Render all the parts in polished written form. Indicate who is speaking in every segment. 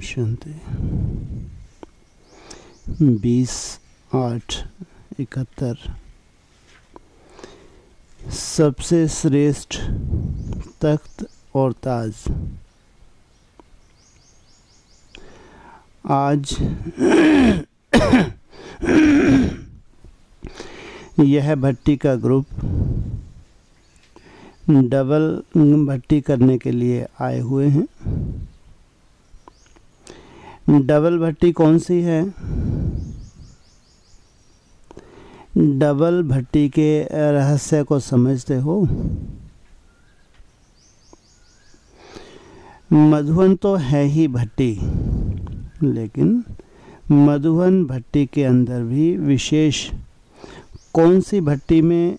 Speaker 1: शांति। 20/8/71 सबसे श्रेष्ठ तख्त और ताज। आज यह भट्टी का ग्रुप डबल भट्टी करने के लिए आए हुए हैं। डबल भट्टी कौन सी है? डबल भट्टी के रहस्य को समझते हो? मधुवन तो है ही भट्टी, लेकिन मधुवन भट्टी के अंदर भी विशेष कौन सी भट्टी में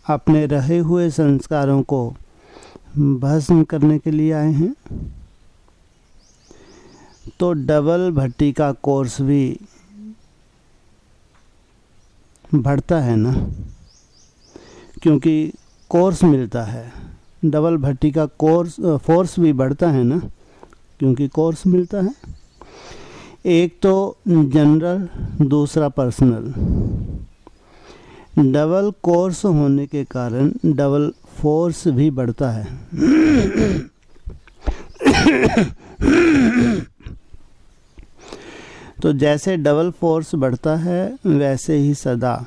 Speaker 1: अपने रहे हुए संस्कारों को भस्म करने के लिए आए हैं? तो डबल भट्टी का कोर्स भी बढ़ता है ना, क्योंकि कोर्स मिलता है। डबल भट्टी का फोर्स भी बढ़ता है ना, क्योंकि कोर्स मिलता है। एक तो जनरल, दूसरा पर्सनल। डबल कोर्स होने के कारण डबल फोर्स भी बढ़ता है। तो जैसे डबल फोर्स बढ़ता है, वैसे ही सदा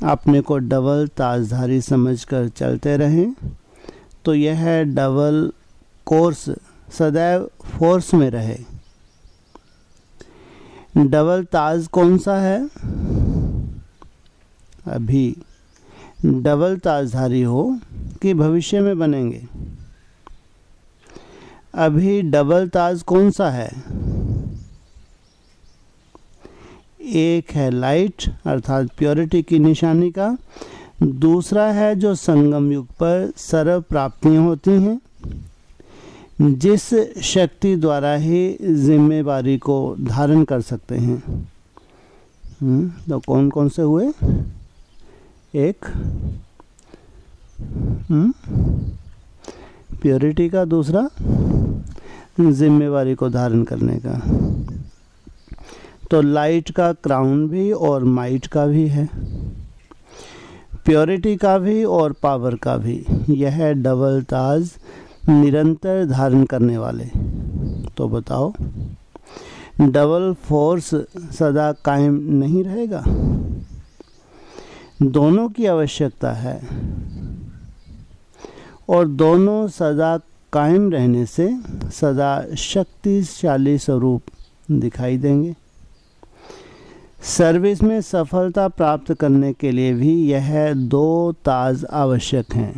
Speaker 1: अपने को डबल ताजधारी समझकर चलते रहें, तो यह डबल कोर्स सदैव फोर्स में रहे। डबल ताज कौन सा है? अभी डबल ताजधारी हो कि भविष्य में बनेंगे? अभी डबल ताज कौन सा है? एक है लाइट अर्थात प्योरिटी की निशानी का, दूसरा है जो संगम युग पर सर्व प्राप्तियां होती हैं, जिस शक्ति द्वारा ही जिम्मेवारी को धारण कर सकते हैं। तो कौन कौन से हुए? एक प्योरिटी का, दूसरा जिम्मेवारी को धारण करने का। तो लाइट का क्राउन भी और माइट का भी है, प्योरिटी का भी और पावर का भी। यह डबल ताज निरंतर धारण करने वाले। तो बताओ, डबल फोर्स सदा कायम नहीं रहेगा? दोनों की आवश्यकता है, और दोनों सदा कायम रहने से सदा शक्तिशाली स्वरूप दिखाई देंगे। सर्विस में सफलता प्राप्त करने के लिए भी यह दो ताज आवश्यक हैं।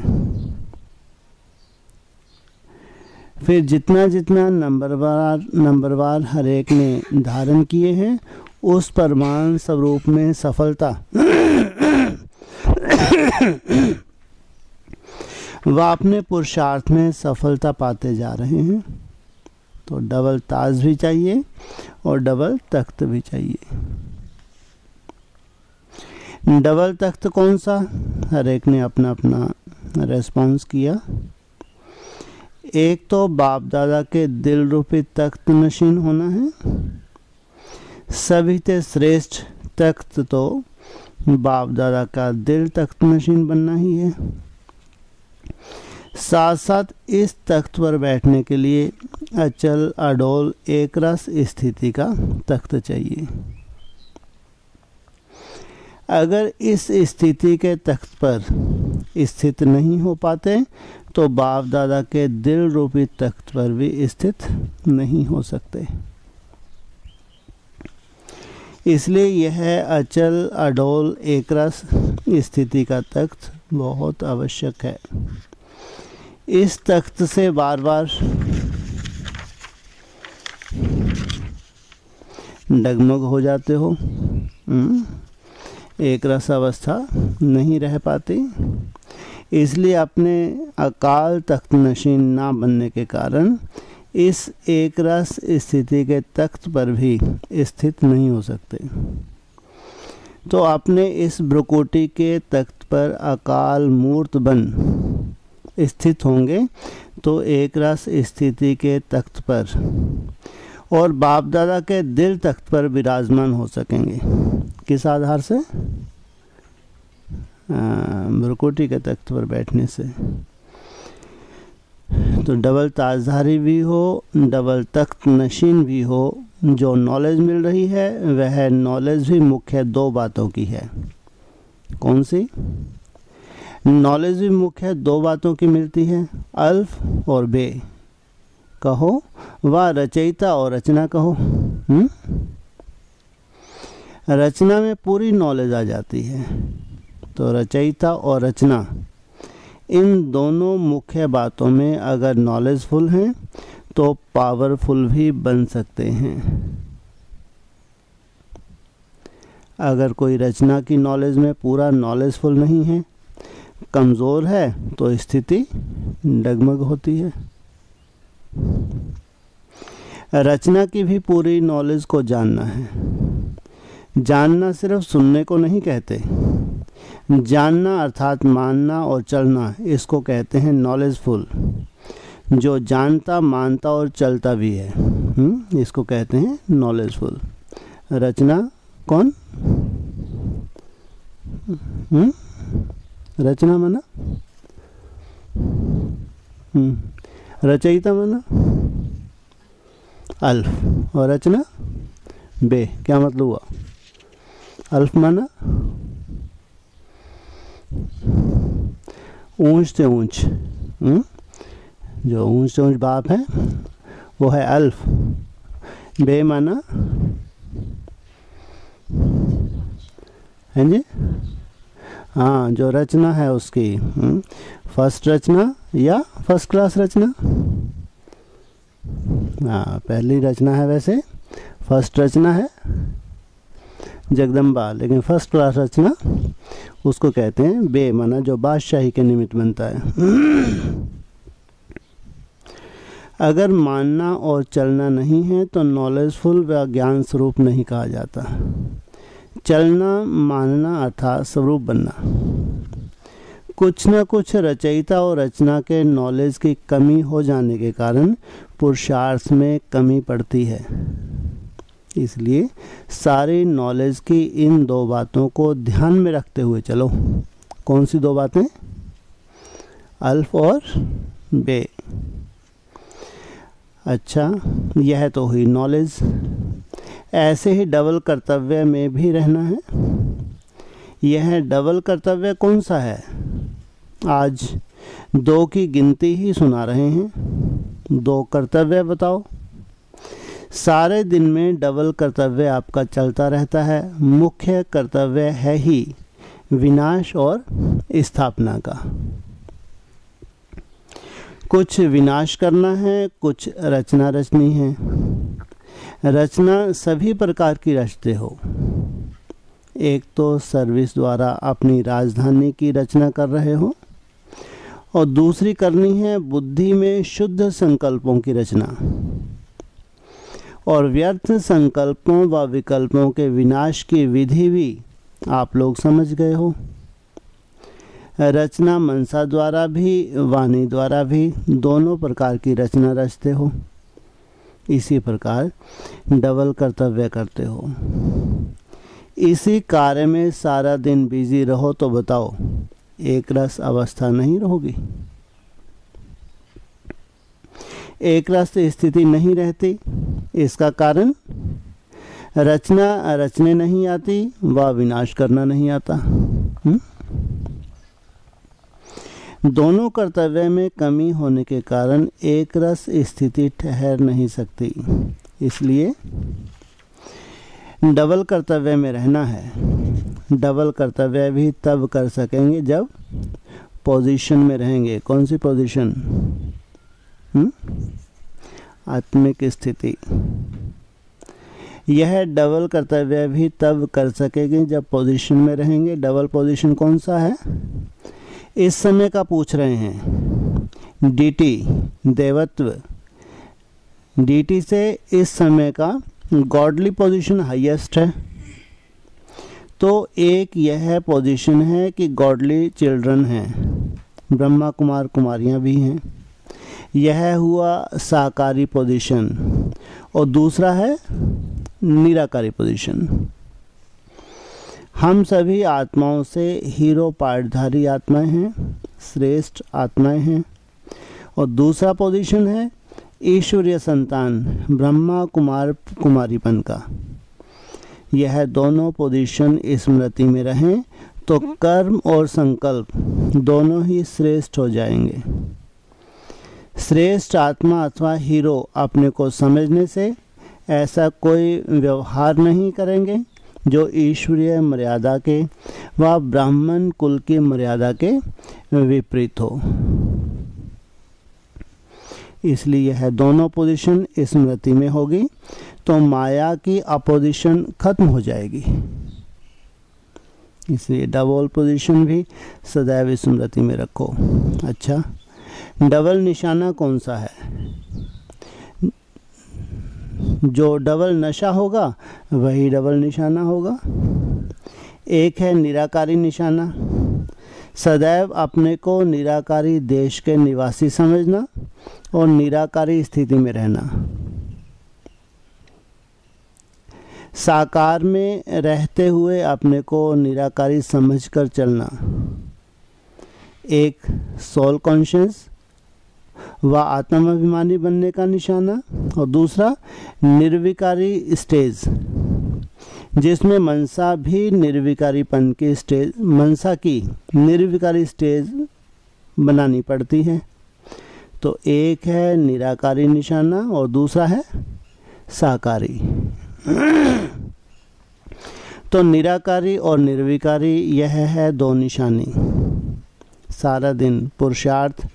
Speaker 1: फिर जितना जितना नंबरवार हर एक ने धारण किए हैं, उस परमाणु स्वरूप में सफलता वह अपने पुरुषार्थ में सफलता पाते जा रहे हैं। तो डबल ताज भी चाहिए और डबल तख्त भी चाहिए। डबल तख्त कौन सा? हर एक ने अपना अपना रेस्पॉन्स किया। एक तो बाप दादा के दिल रूपी तख्त नशीन होना है। सभी से श्रेष्ठ तख्त तो बाप दादा का दिल तख्त नशीन बनना ही है। साथ साथ इस तख्त पर बैठने के लिए अचल अडोल एक रस स्थिति का तख्त चाहिए। अगर इस स्थिति के तख्त पर स्थित नहीं हो पाते, तो बाप दादा के दिल रूपी तख्त पर भी स्थित नहीं हो सकते। इसलिए यह अचल अडोल एकरस स्थिति का तख्त बहुत आवश्यक है। इस तख्त से बार बार डगमग हो जाते हो, एक रस अवस्था नहीं रह पाती। इसलिए अपने अकाल तख्त नशीन ना बनने के कारण इस एक रस स्थिति के तख्त पर भी स्थित नहीं हो सकते। तो अपने इस भ्रुकुटी के तख्त पर अकाल मूर्त बन स्थित होंगे, तो एक रस स्थिति के तख्त पर और बाप दादा के दिल तख्त पर विराजमान हो सकेंगे। किस आधार से? भ्रुकुटी के तख्त पर बैठने से। तो डबल ताजधारी भी हो, डबल तख्त नशीन भी हो, जो नॉलेज मिल रही है वह नॉलेज भी मुख्य दो बातों की है। कौन सी? नॉलेज भी मुख्य दो बातों की मिलती है, अल्फ और बे कहो, व रचयिता और रचना कहो। रचना में पूरी नॉलेज आ जाती है। तो रचयिता और रचना, इन दोनों मुख्य बातों में अगर नॉलेजफुल हैं तो पावरफुल भी बन सकते हैं। अगर कोई रचना की नॉलेज में पूरा नॉलेजफुल नहीं है, कमज़ोर है, तो स्थिति डगमग होती है। रचना की भी पूरी नॉलेज को जानना है। जानना सिर्फ सुनने को नहीं कहते। जानना अर्थात मानना और चलना, इसको कहते हैं नॉलेजफुल। जो जानता, मानता और चलता भी है, इसको कहते हैं नॉलेजफुल। रचना कौन? रचना माना रचयिता माना अल्फ और रचना बे। क्या मतलब हुआ? अल्फ माना ऊंच से ऊंच, जो ऊंच से ऊंच बाप है वो है अल्फ। बे माना है जी, हाँ, जो रचना है उसकी फर्स्ट रचना या फर्स्ट क्लास रचना। हाँ, पहली रचना है, वैसे फर्स्ट रचना है जगदम्बा, लेकिन फर्स्ट क्लास रचना उसको कहते हैं बे, माना जो बादशाही के निमित्त बनता है। अगर मानना और चलना नहीं है तो नॉलेजफुल व ज्ञान स्वरूप नहीं कहा जाता। चलना, मानना अर्थात स्वरूप बनना। कुछ न कुछ रचयिता और रचना के नॉलेज की कमी हो जाने के कारण पुरुषार्थ में कमी पड़ती है। इसलिए सारी नॉलेज की इन दो बातों को ध्यान में रखते हुए चलो। कौन सी दो बातें? अल्फ और बे। अच्छा, यह तो हुई नॉलेज। ऐसे ही डबल कर्तव्य में भी रहना है। यह डबल कर्तव्य कौन सा है? आज दो की गिनती ही सुना रहे हैं। दो कर्तव्य बताओ। सारे दिन में डबल कर्तव्य आपका चलता रहता है। मुख्य कर्तव्य है ही विनाश और स्थापना का। कुछ विनाश करना है, कुछ रचना रचनी है। रचना सभी प्रकार की रचते हो। एक तो सर्विस द्वारा अपनी राजधानी की रचना कर रहे हो, और दूसरी करनी है बुद्धि में शुद्ध संकल्पों की रचना। और व्यर्थ संकल्पों व विकल्पों के विनाश की विधि भी आप लोग समझ गए हो। रचना मनसा द्वारा भी, वाणी द्वारा भी, दोनों प्रकार की रचना रचते हो। इसी प्रकार डबल कर्तव्य करते हो। इसी कार्य में सारा दिन बिजी रहो तो बताओ एक रस अवस्था नहीं रहोगी? एक रस स्थिति नहीं रहती। इसका कारण रचना रचने नहीं आती व विनाश करना नहीं आता। दोनों कर्तव्य में कमी होने के कारण एक रस स्थिति ठहर नहीं सकती। इसलिए डबल कर्तव्य में रहना है। डबल कर्तव्य भी तब कर सकेंगे जब पोजीशन में रहेंगे। कौन सी पोजीशन? आत्मिक स्थिति। यह डबल कर्तव्य भी तब कर सकेंगे जब पोजीशन में रहेंगे। डबल पोजीशन कौन सा है? इस समय का पूछ रहे हैं। डीटी देवत्व, डीटी से इस समय का गॉडली पोजीशन हाईएस्ट है। तो एक यह पोजीशन है कि गॉडली चिल्ड्रन हैं, ब्रह्मा कुमार कुमारियां भी हैं। यह हुआ साकारी पोजीशन और दूसरा है निराकारी पोजीशन। हम सभी आत्माओं से हीरो पार्टधारी आत्माएं हैं, श्रेष्ठ आत्माएं हैं। और दूसरा पोजीशन है ईश्वरीय संतान, ब्रह्मा कुमार कुमारीपन का। यह दोनों पोजीशन स्मृति में रहें तो कर्म और संकल्प दोनों ही श्रेष्ठ हो जाएंगे। श्रेष्ठ आत्मा अथवा हीरो अपने को समझने से ऐसा कोई व्यवहार नहीं करेंगे जो ईश्वरीय मर्यादा के व ब्राह्मण कुल की मर्यादा के विपरीत हो। इसलिए यह दोनों पोजीशन स्मृति में होगी तो माया की अपोजिशन खत्म हो जाएगी। इसलिए डबल पोजीशन भी सदैव स्मृति में रखो। अच्छा, डबल निशाना कौन सा है? जो डबल नशा होगा वही डबल निशाना होगा। एक है निराकारी निशाना, सदैव अपने को निराकारी देश के निवासी समझना और निराकारी स्थिति में रहना। साकार में रहते हुए अपने को निराकारी समझकर चलना, एक सोल कॉन्शियस व आत्माभिमानी बनने का निशाना। और दूसरा निर्विकारी स्टेज, जिसमें मनसा भी निर्विकारीपन की स्टेज, मनसा की निर्विकारी स्टेज बनानी पड़ती है। तो एक है निराकारी निशाना और दूसरा है साकारी। तो निराकारी और निर्विकारी यह है दो निशानी। सारा दिन पुरुषार्थ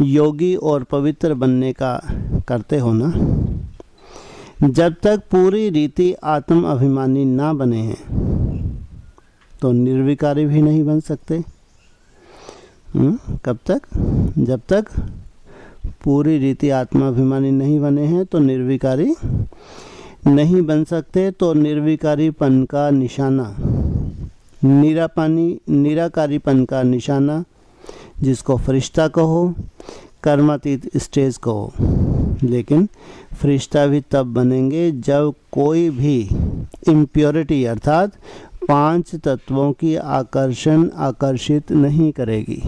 Speaker 1: योगी और पवित्र बनने का करते हो ना। जब तक पूरी रीति आत्म अभिमानी ना बने हैं तो निर्विकारी भी नहीं बन सकते। कब तक? जब तक पूरी रीति आत्माभिमानी नहीं बने हैं तो निर्विकारी नहीं बन सकते। तो निर्विकारीपन का निशाना, निराकारीपन का निशाना, जिसको फरिश्ता कहो, कर्मातीत स्टेज कहो। लेकिन फरिश्ता भी तब बनेंगे जब कोई भी इम्प्योरिटी अर्थात 5 तत्वों की आकर्षित नहीं करेगी।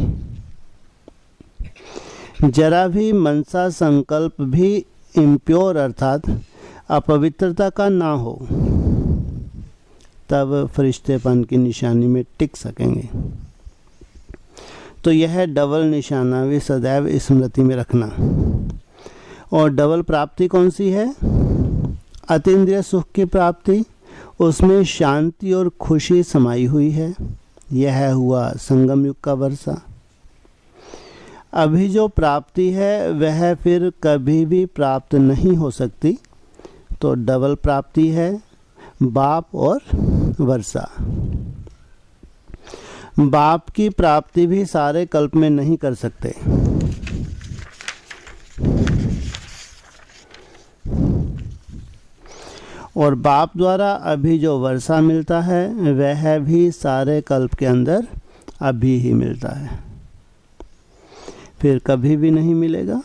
Speaker 1: जरा भी मनसा संकल्प भी इम्प्योर अर्थात अपवित्रता का ना हो, तब फरिश्तेपन की निशानी में टिक सकेंगे। तो यह डबल निशाना भी सदैव स्मृति में रखना। और डबल प्राप्ति कौन सी है? अतीन्द्रिय सुख की प्राप्ति, उसमें शांति और खुशी समाई हुई है। यह हुआ संगम युग का वर्षा। अभी जो प्राप्ति है वह फिर कभी भी प्राप्त नहीं हो सकती। तो डबल प्राप्ति है बाप और वर्षा। बाप की प्राप्ति भी सारे कल्प में नहीं कर सकते। और बाप द्वारा अभी जो वर्षा मिलता है वह भी सारे कल्प के अंदर अभी ही मिलता है, फिर कभी भी नहीं मिलेगा।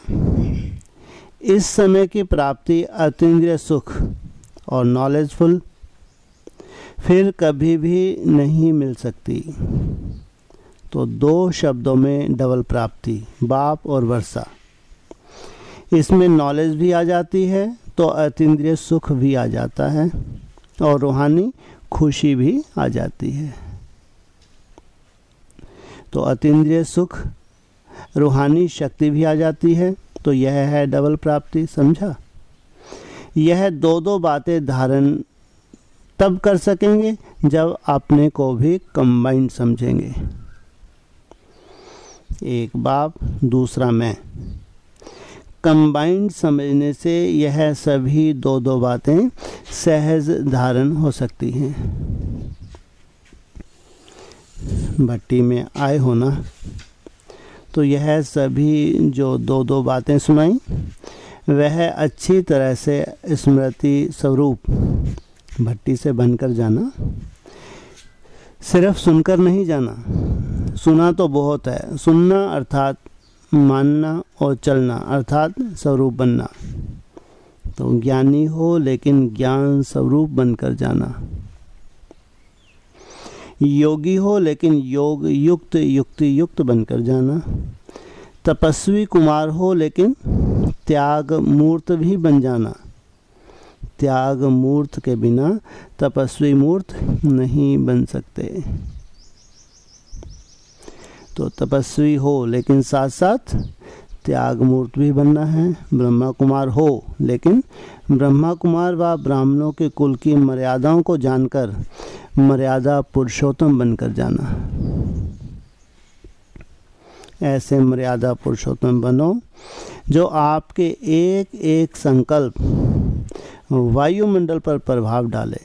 Speaker 1: इस समय की प्राप्ति अतीन्द्रिय सुख और नॉलेजफुल फिर कभी भी नहीं मिल सकती। तो दो शब्दों में डबल प्राप्ति, बाप और वर्षा। इसमें नॉलेज भी आ जाती है तो अतीन्द्रिय सुख भी आ जाता है और रूहानी खुशी भी आ जाती है। तो अतीन्द्रिय सुख, रूहानी शक्ति भी आ जाती है। तो यह है डबल प्राप्ति। समझा? यह दो बातें धारण तब कर सकेंगे जब अपने को भी कंबाइंड समझेंगे। एक बाप, दूसरा मैं। कंबाइंड समझने से यह सभी दो बातें सहज धारण हो सकती हैं। भट्टी में आए हो ना, तो यह सभी जो दो बातें सुनाई वह अच्छी तरह से स्मृति स्वरूप भट्टी से बनकर जाना। सिर्फ सुनकर नहीं जाना। सुना तो बहुत है, सुनना अर्थात मानना और चलना अर्थात स्वरूप बनना। तो ज्ञानी हो लेकिन ज्ञान स्वरूप बनकर जाना, योगी हो लेकिन योग युक्त युक्ति युक्त बनकर जाना, तपस्वी कुमार हो लेकिन त्याग मूर्त भी बन जाना। त्याग मूर्त के बिना तपस्वी मूर्त नहीं बन सकते। तो तपस्वी हो लेकिन साथ साथ त्याग मूर्त भी बनना है। ब्रह्मा कुमार हो लेकिन ब्रह्मा कुमार व ब्राह्मणों के कुल की मर्यादाओं को जानकर मर्यादा पुरुषोत्तम बनकर जाना। ऐसे मर्यादा पुरुषोत्तम बनो जो आपके एक एक संकल्प वायुमंडल पर प्रभाव डाले।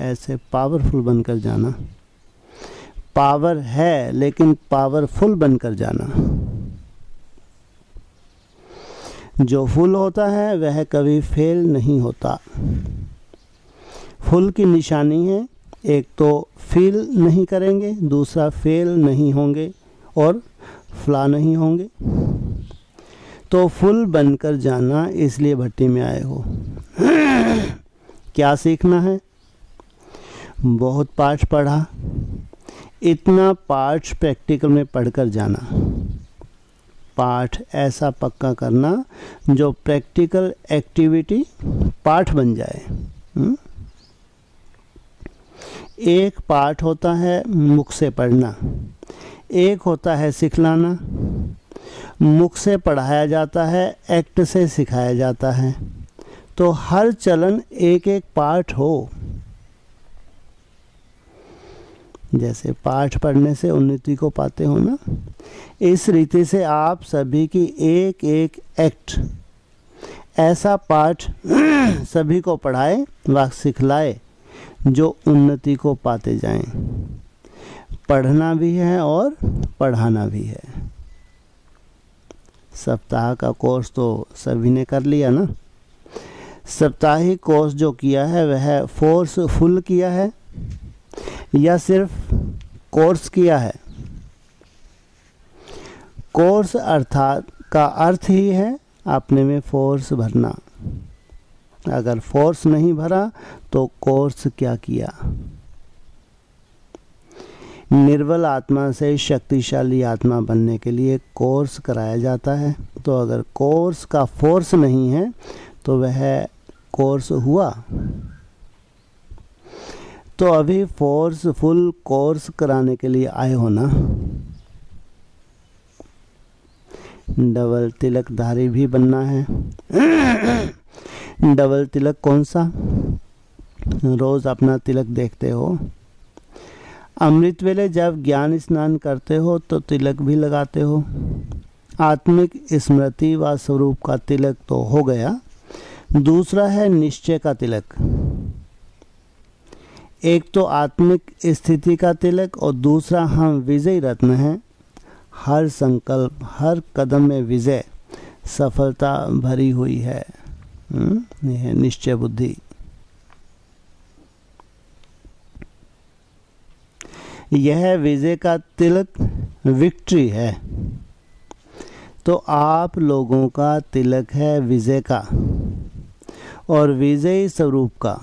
Speaker 1: ऐसे पावरफुल बनकर जाना। पावर है लेकिन पावरफुल बनकर जाना। जो फुल होता है वह कभी फेल नहीं होता। फुल की निशानी है, एक तो फील नहीं करेंगे, दूसरा फेल नहीं होंगे और फ्ला नहीं होंगे। तो फुल बनकर जाना, इसलिए भट्टी में आए हो। क्या सीखना है? बहुत पाठ पढ़ा, इतना पाठ प्रैक्टिकल में पढ़कर जाना। पाठ ऐसा पक्का करना जो प्रैक्टिकल एक्टिविटी पाठ बन जाए। एक पाठ होता है मुख से पढ़ना, एक होता है सिखलाना। मुख से पढ़ाया जाता है, एक्ट से सिखाया जाता है। तो हर चलन एक एक पाठ हो। जैसे पाठ पढ़ने से उन्नति को पाते हो ना, इस रीति से आप सभी की एक एक एक्ट ऐसा पाठ सभी को पढ़ाए व सिखलाए जो उन्नति को पाते जाएं। पढ़ना भी है और पढ़ाना भी है। सप्ताह का कोर्स तो सभी ने कर लिया ना। साप्ताहिक कोर्स जो किया है वह फोर्सफुल किया है या सिर्फ कोर्स किया है? कोर्स अर्थात का अर्थ ही है अपने में फोर्स भरना। अगर फोर्स नहीं भरा तो कोर्स क्या किया? निर्बल आत्मा से शक्तिशाली आत्मा बनने के लिए कोर्स कराया जाता है। तो अगर कोर्स का फोर्स नहीं है तो वह कोर्स हुआ? तो अभी फोर्सफुल कोर्स कराने के लिए आए हो ना। डबल तिलकधारी भी बनना है। डबल तिलक कौन सा? रोज अपना तिलक देखते हो। अमृत वेले जब ज्ञान स्नान करते हो तो तिलक भी लगाते हो। आत्मिक स्मृति व स्वरूप का तिलक तो हो गया, दूसरा है निश्चय का तिलक। एक तो आत्मिक स्थिति का तिलक और दूसरा हम विजयी रत्न हैं। हर संकल्प, हर कदम में विजय, सफलता भरी हुई है। यह निश्चय बुद्धि। यह विजय का तिलक विक्ट्री है। तो आप लोगों का तिलक है विजय का और विजयी स्वरूप का।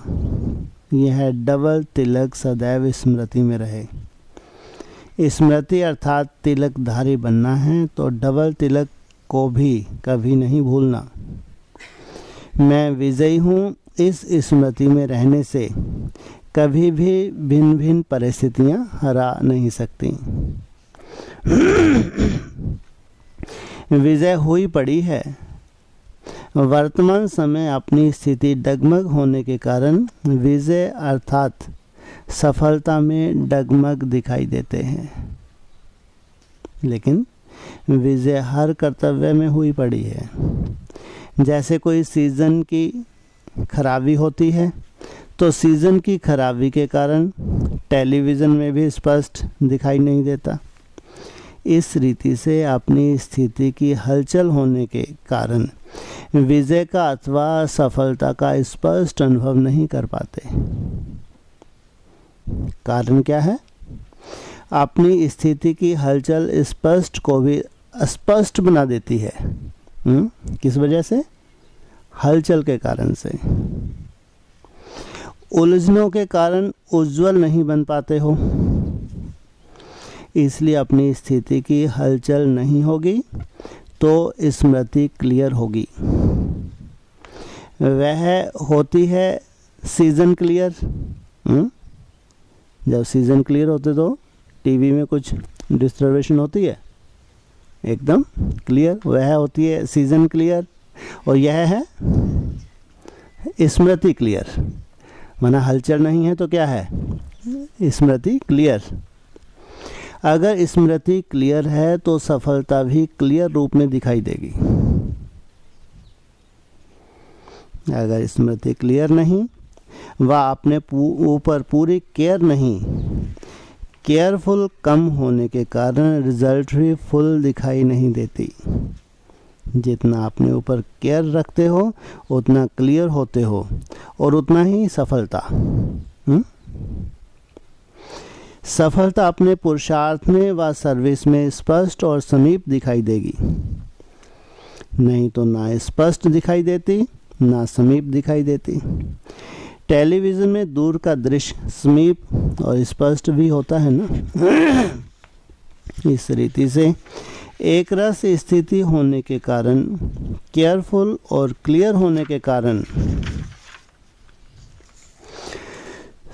Speaker 1: यह डबल तिलक सदैव स्मृति में रहे। स्मृति अर्थात तिलकधारी बनना है तो डबल तिलक को भी कभी नहीं भूलना। मैं विजयी हूँ, इस स्मृति में रहने से कभी भी भिन्न भिन्न परिस्थितियाँ हरा नहीं सकती। विजय हुई पड़ी है। वर्तमान समय अपनी स्थिति डगमग होने के कारण विजय अर्थात सफलता में डगमग दिखाई देते हैं, लेकिन विजय हर कर्तव्य में हुई पड़ी है। जैसे कोई सीजन की खराबी होती है तो सीजन की खराबी के कारण टेलीविज़न में भी स्पष्ट दिखाई नहीं देता। इस रीति से अपनी स्थिति की हलचल होने के कारण विजय का अथवा सफलता का स्पष्ट अनुभव नहीं कर पाते। कारण क्या है? अपनी स्थिति की हलचल स्पष्ट को भी स्पष्ट बना देती है। किस वजह से? हलचल के कारण से। उलझनों के कारण उज्जवल नहीं बन पाते हो, इसलिए अपनी स्थिति की हलचल नहीं होगी तो स्मृति क्लियर होगी। वह होती है सीजन क्लियर। जब सीजन क्लियर होते तो टीवी में कुछ डिस्टर्बेशन होती है? एकदम क्लियर। वह होती है सीजन क्लियर। और यह है स्मृति क्लियर। माना हलचल नहीं है तो क्या है? स्मृति क्लियर। अगर स्मृति क्लियर है तो सफलता भी क्लियर रूप में दिखाई देगी। अगर स्मृति क्लियर नहीं व अपने ऊपर पूरी केयर नहीं, केयरफुल कम होने के कारण रिजल्ट भी फुल दिखाई नहीं देती। जितना अपने ऊपर केयर रखते हो उतना क्लियर होते हो और उतना ही सफलता। सफलता अपने पुरुषार्थ में व सर्विस में स्पष्ट और समीप दिखाई देगी, नहीं तो ना स्पष्ट दिखाई देती ना समीप दिखाई देती। टेलीविज़न में दूर का दृश्य समीप और स्पष्ट भी होता है ना। इस रीति से एक रस स्थिति होने के कारण, केयरफुल और क्लियर होने के कारण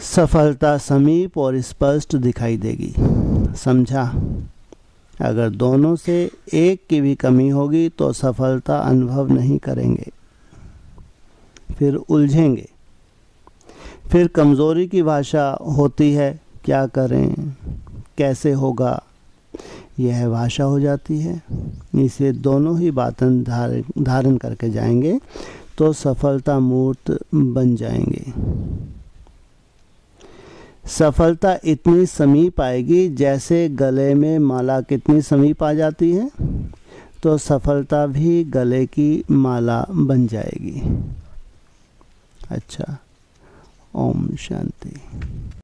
Speaker 1: सफलता समीप और स्पष्ट दिखाई देगी। समझा? अगर दोनों से एक की भी कमी होगी तो सफलता अनुभव नहीं करेंगे, फिर उलझेंगे। फिर कमज़ोरी की भाषा होती है, क्या करें, कैसे होगा, यह भाषा हो जाती है। इसे दोनों ही बातें धारण करके जाएंगे तो सफलता मूर्त बन जाएंगे। सफलता इतनी समीप आएगी जैसे गले में माला कितनी समीप आ जाती है, तो सफलता भी गले की माला बन जाएगी। अच्छा, ओम शांति।